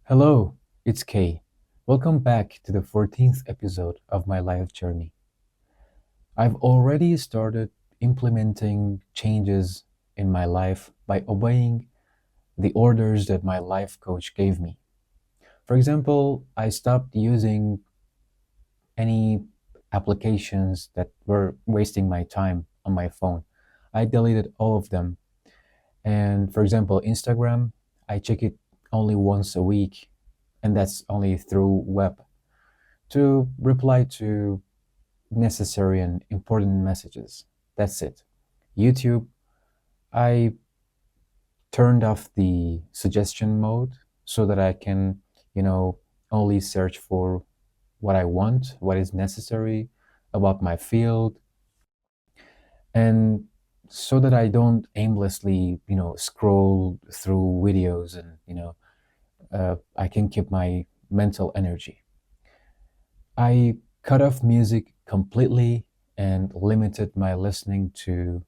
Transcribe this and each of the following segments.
Hello, it's Kay. Welcome back to the 14th episode of my life journey. I've already started implementing changes in my life by obeying the orders that my life coach gave me. For example, I stopped using any applications that were wasting my time on my phone. I deleted all of them. And for example, Instagram, I check it only once a week, and that's only through web to reply to necessary and important messages. That's it. YouTube, I turned off the suggestion mode so that I can, you know, only search for what I want, what is necessary about my field, and so that I don't aimlessly, scroll through videos and, I can keep my mental energy. I cut off music completely and limited my listening to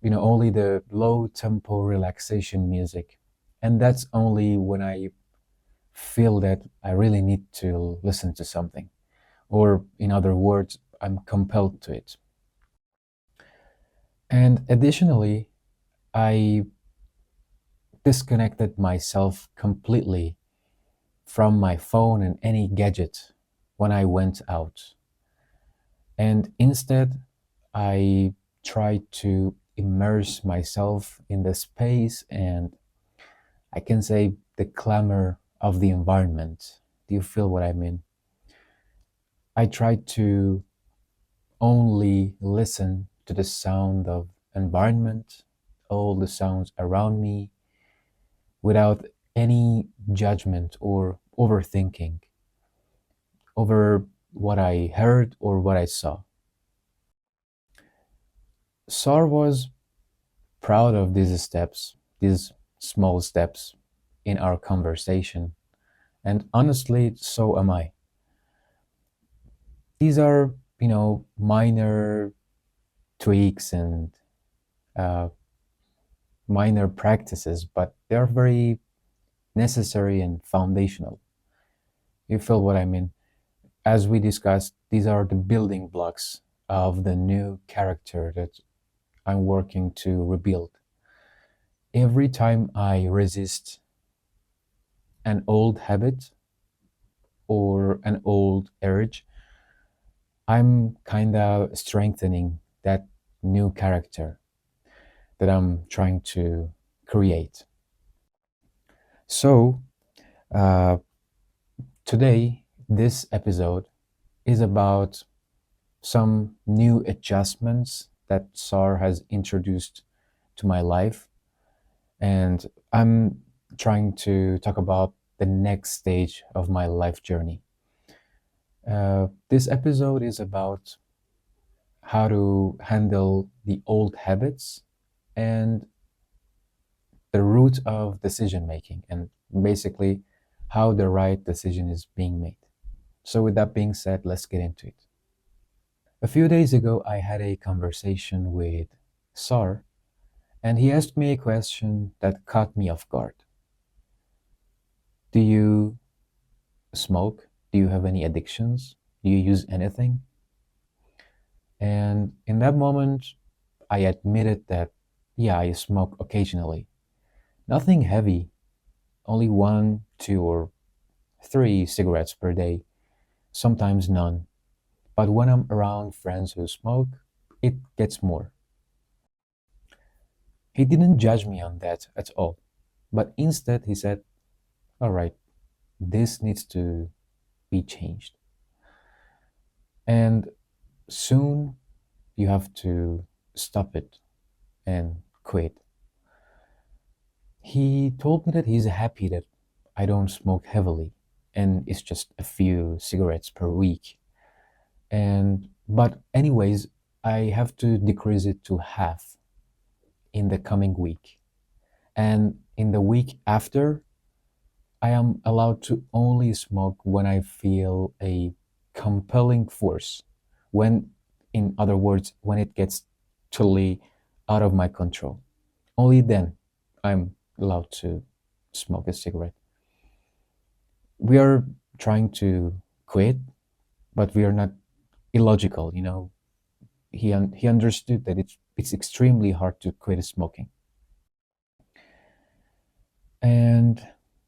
only the low tempo relaxation music. And that's only when I feel that I really need to listen to something, or in other words, I'm compelled to it. And additionally, I disconnected myself completely from my phone and any gadget when I went out. And instead, I tried to immerse myself in the space and I can say the clamor of the environment. Do you feel what I mean? I tried to only listen to the sound of environment, all the sounds around me, without any judgment or overthinking over what I heard or what I saw. Sar was proud of these steps, these small steps in our conversation, and honestly, so am I. These are, minor tweaks and uh, minor practices, but they're very necessary and foundational. You feel what I mean? As we discussed, these are the building blocks of the new character that I'm working to rebuild. Every time I resist an old habit or an old urge, I'm kind of strengthening that new character that I'm trying to create. So, uh, today, this episode is about some new adjustments that SAR has introduced to my life. And I'm trying to talk about the next stage of my life journey. This episode is about how to handle the old habits and the root of decision making, and basically how the right decision is being made. So, with that being said, let's get into it. A few days ago, I had a conversation with Sar, and he asked me a question that caught me off guard. Do you smoke? Do you have any addictions? Do you use anything? And in that moment, I admitted that, yeah, I smoke occasionally. Nothing heavy, only one, two, or three cigarettes per day, sometimes none. But when I'm around friends who smoke, it gets more. He didn't judge me on that at all, but instead he said, all right, this needs to be changed. And soon you have to stop it and quit. He told me that he's happy that I don't smoke heavily and it's just a few cigarettes per week. And but anyways, I have to decrease it to half in the coming week. And in the week after, I am allowed to only smoke when I feel a compelling force. When, in other words, when it gets totally out of my control. Only then I'm allowed to smoke a cigarette. We are trying to quit, but we are not illogical. He understood that it's extremely hard to quit smoking, and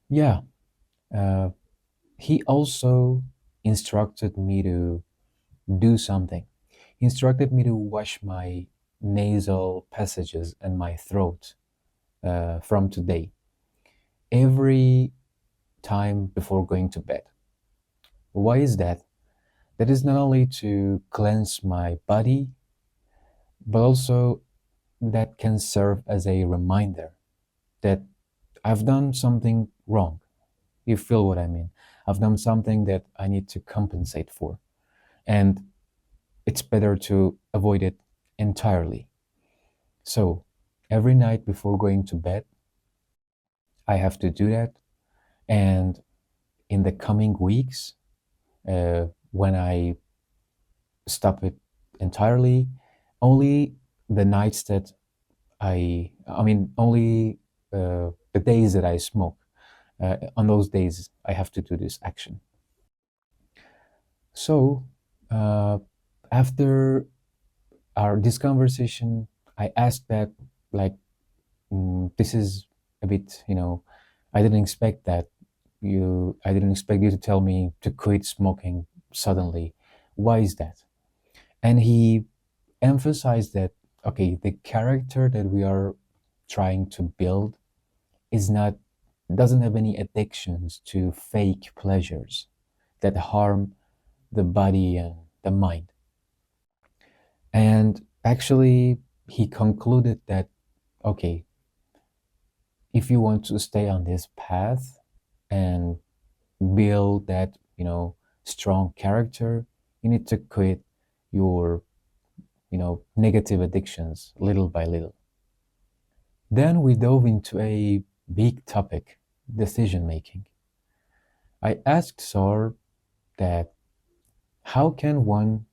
yeah, uh, he also instructed me to do something. He instructed me to wash my nasal passages and my throat from today, every time before going to bed. Why is that? That is not only to cleanse my body, but also that can serve as a reminder that I've done something wrong. You feel what I mean? I've done something that I need to compensate for. And it's better to avoid it entirely. So every night before going to bed, I have to do that. And in the coming weeks, when I stop it entirely, only the nights that only the days that I smoke, on those days, I have to do this action. So, uh, after this conversation, I asked back, like, this is a bit, I didn't expect that I didn't expect you to tell me to quit smoking suddenly. Why is that? And he emphasized that, okay, the character that we are trying to build is not doesn't have any addictions to fake pleasures that harm the body and the mind. And actually, he concluded that, okay, if you want to stay on this path and build that, strong character, you need to quit your, negative addictions little by little. Then we dove into a big topic, decision making. I asked Sar that how can one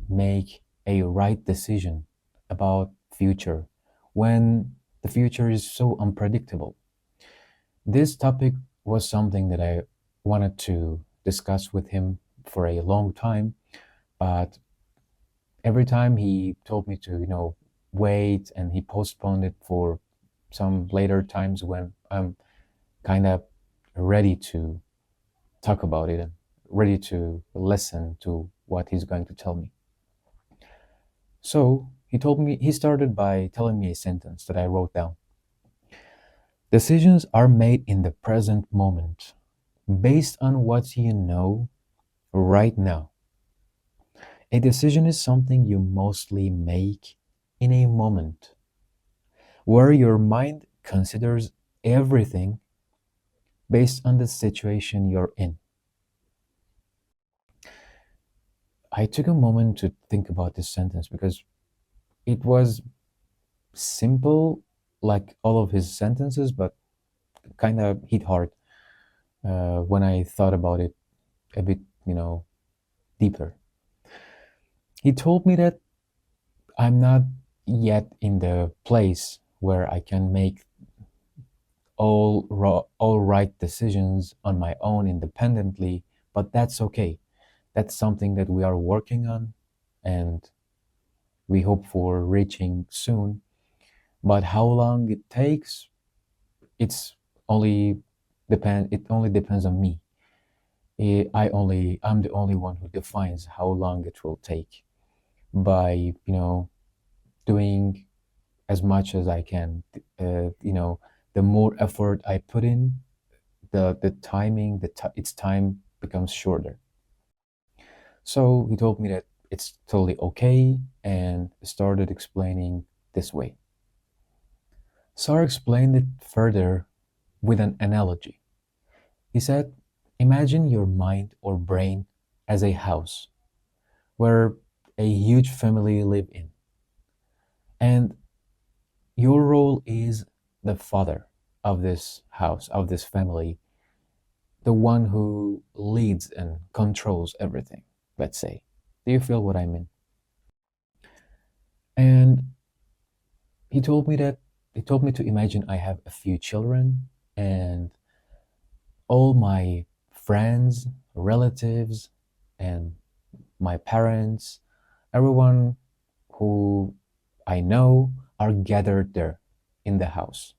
make a right decision about future when the future is so unpredictable? This topic was something that I wanted to discuss with him for a long time, but every time he told me to, wait, and he postponed it for some later times when I'm kind of ready to talk about it and ready to listen to what he's going to tell me. So he started by telling me a sentence that I wrote down. Decisions are made in the present moment based on what you know right now. A decision is something you mostly make in a moment where your mind considers everything based on the situation you're in. I took a moment to think about this sentence because it was simple, like all of his sentences, but kind of hit hard when I thought about it a bit, deeper. He told me that I'm not yet in the place where I can make all right decisions on my own independently, but that's okay. That's something that we are working on, and we hope for reaching soon. But how long it takes, it's only it only depends on me. I'm the only one who defines how long it will take by, doing as much as I can. The more effort I put in, the timing, its time becomes shorter. So he told me that it's totally okay and started explaining this way. Sar explained it further with an analogy. He said, imagine your mind or brain as a house where a huge family live in. And your role is the father of this house, of this family, the one who leads and controls everything, let's say. Do you feel what I mean? And he told me that he told me to imagine I have a few children, and all my friends, relatives, and my parents, everyone who I know are gathered there in the house.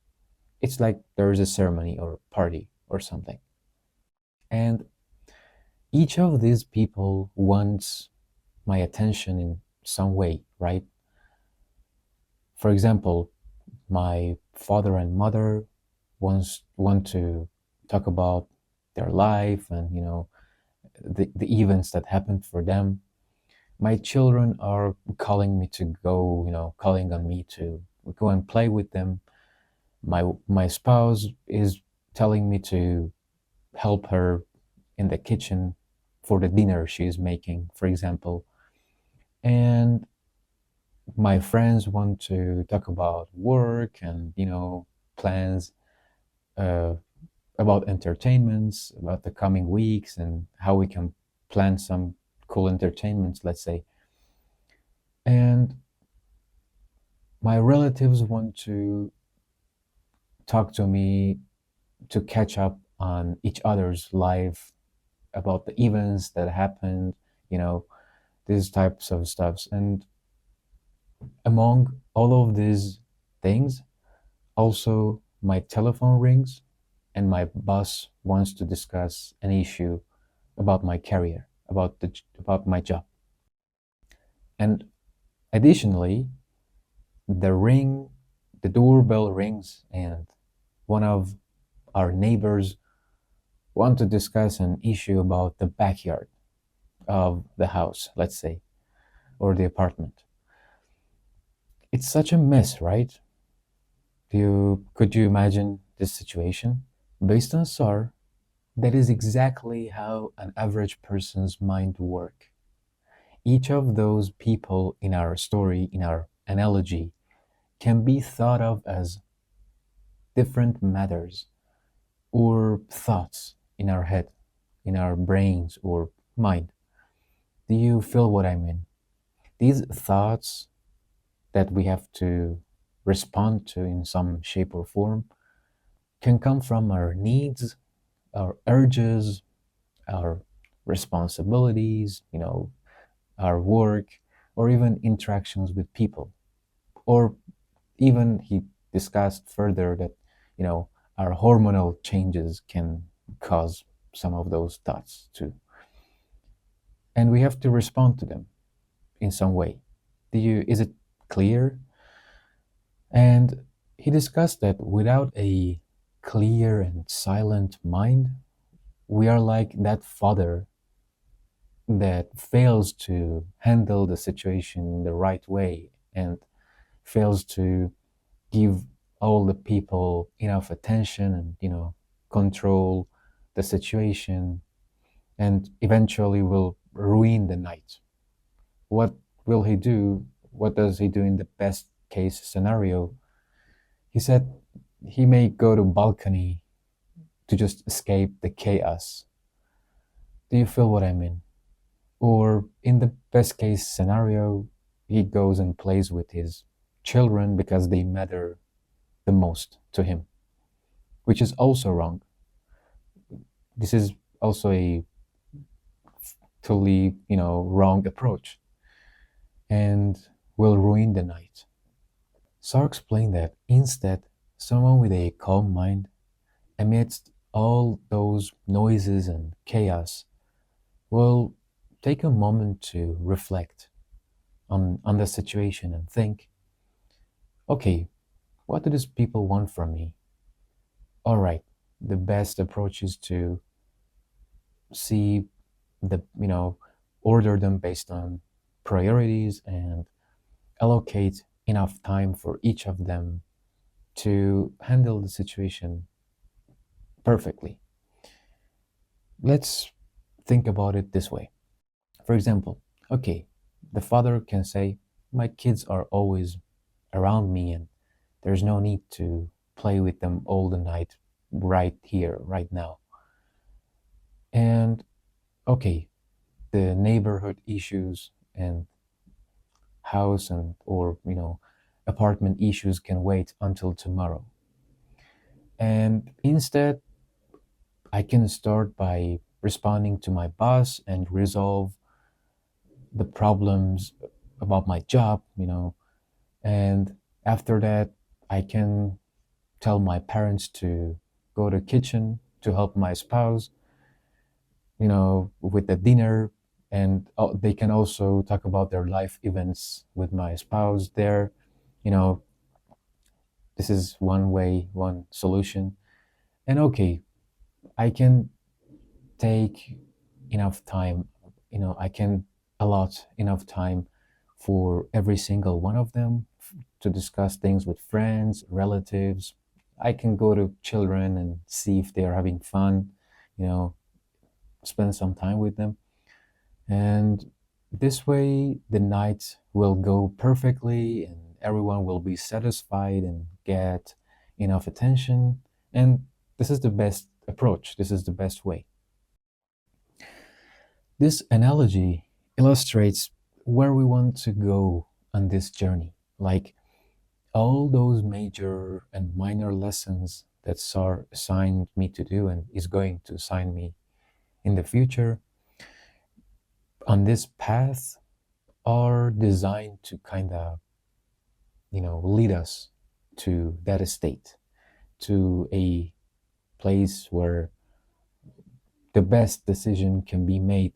It's like there's a ceremony or party or something. And each of these people wants my attention in some way, right? For example, my father and mother want to talk about their life and the events that happened for them. My children are calling me to go, calling on me to go and play with them. My spouse is telling me to help her in the kitchen for the dinner she's making, for example. And my friends want to talk about work and plans, uh, about entertainments, about the coming weeks and how we can plan some cool entertainments, let's say. And my relatives want to talk to me to catch up on each other's life, about the events that happened, you know, these types of stuffs. And among all of these things, also my telephone rings and my boss wants to discuss an issue about my career, about my job. And additionally, the ring, the doorbell rings, and one of our neighbors want to discuss an issue about the backyard of the house, let's say, or the apartment. It's such a mess, right? Could you imagine this situation? Based on SAR, that is exactly how an average person's mind works. Each of those people in our story, in our analogy, can be thought of as different matters or thoughts in our head, in our brains or mind. Do you feel what I mean? These thoughts that we have to respond to in some shape or form can come from our needs, our urges, our responsibilities, our work, or even interactions with people. Or even he discussed further that, you know, our hormonal changes can cause some of those thoughts too. And we have to respond to them in some way. Is it clear? And he discussed that without a clear and silent mind, we are like that father that fails to handle the situation in the right way and fails to give all the people enough attention and control the situation, and eventually will ruin the night. What will he do? What does he do in the best case scenario? He said he may go to balcony to just escape the chaos. Do you feel what I mean? Or in the best case scenario, he goes and plays with his children because they matter the most to him, which is also wrong. This is also a totally, wrong approach and will ruin the night. Sark explained that instead, someone with a calm mind, amidst all those noises and chaos, will take a moment to reflect on the situation and think, okay, what do these people want from me? All right, the best approach is to see order them based on priorities and allocate enough time for each of them to handle the situation perfectly. Let's think about it this way. For example, okay, the father can say, my kids are always around me and there's no need to play with them all the night right here, right now. And okay, the neighborhood issues and house and or apartment issues can wait until tomorrow. And instead, I can start by responding to my boss and resolve the problems about my job, and after that, I can tell my parents to go to kitchen to help my spouse, with the dinner, and they can also talk about their life events with my spouse there. You know, this is one way, one solution. And okay, I can take enough time, I can allot enough time for every single one of them to discuss things with friends, relatives. I can go to children and see if they are having fun, you know, spend some time with them. And this way, the night will go perfectly and everyone will be satisfied and get enough attention. And this is the best approach, this is the best way. This analogy illustrates where we want to go on this journey. Like all those major and minor lessons that SAR assigned me to do and is going to assign me in the future on this path are designed to kind of, lead us to that state, to a place where the best decision can be made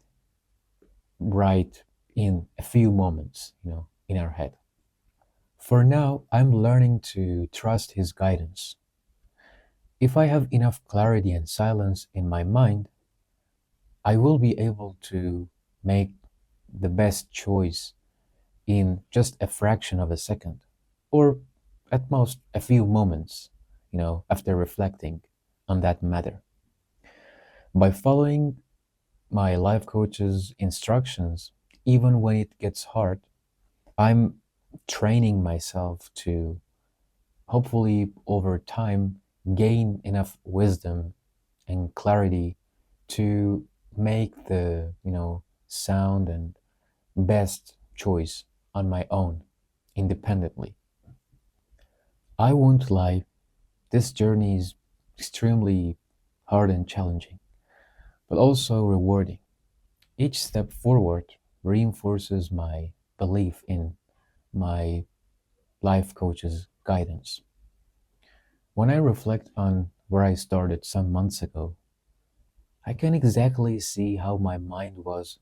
right in a few moments, in our head. For now, I'm learning to trust his guidance. If I have enough clarity and silence in my mind, I will be able to make the best choice in just a fraction of a second, or at most a few moments, after reflecting on that matter. By following my life coach's instructions, even when it gets hard, I'm training myself to hopefully over time gain enough wisdom and clarity to make the, sound and best choice on my own independently. I won't lie, this journey is extremely hard and challenging, but also rewarding. Each step forward reinforces my belief in my life coach's guidance. When I reflect on where I started some months ago, I can exactly see how my mind was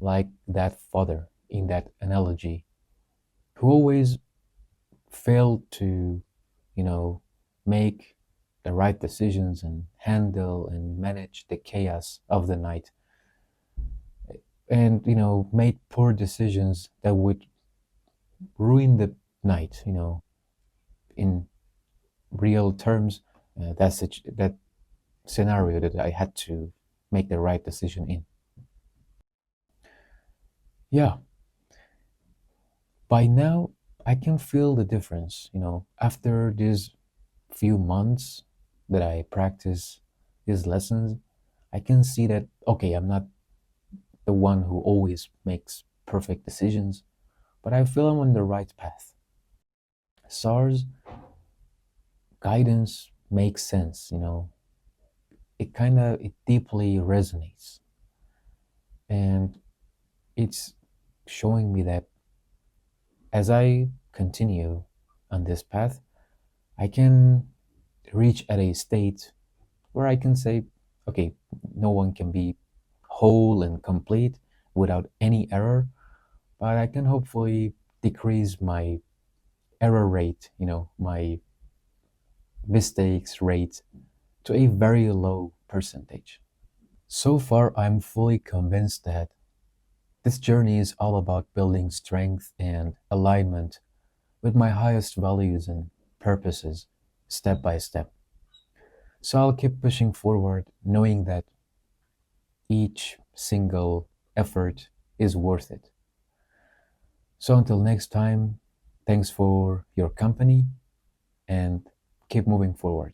like that father in that analogy, who always failed to, you know, make the right decisions and handle and manage the chaos of the night, and made poor decisions that would ruin the night, in real terms. That scenario that I had to make the right decision in. Yeah, by now I can feel the difference, after these few months that I practice these lessons. I can see that, okay, I'm not the one who always makes perfect decisions, but I feel I'm on the right path. SAR's guidance makes sense, it deeply resonates. And it's showing me that as I continue on this path, I can reach at a state where I can say, okay, no one can be whole and complete without any error, but I can hopefully decrease my error rate, my mistakes rate to a very low percentage. So far, I'm fully convinced that this journey is all about building strength and alignment with my highest values and purposes, step by step. So I'll keep pushing forward, knowing that each single effort is worth it. So until next time, thanks for your company and keep moving forward.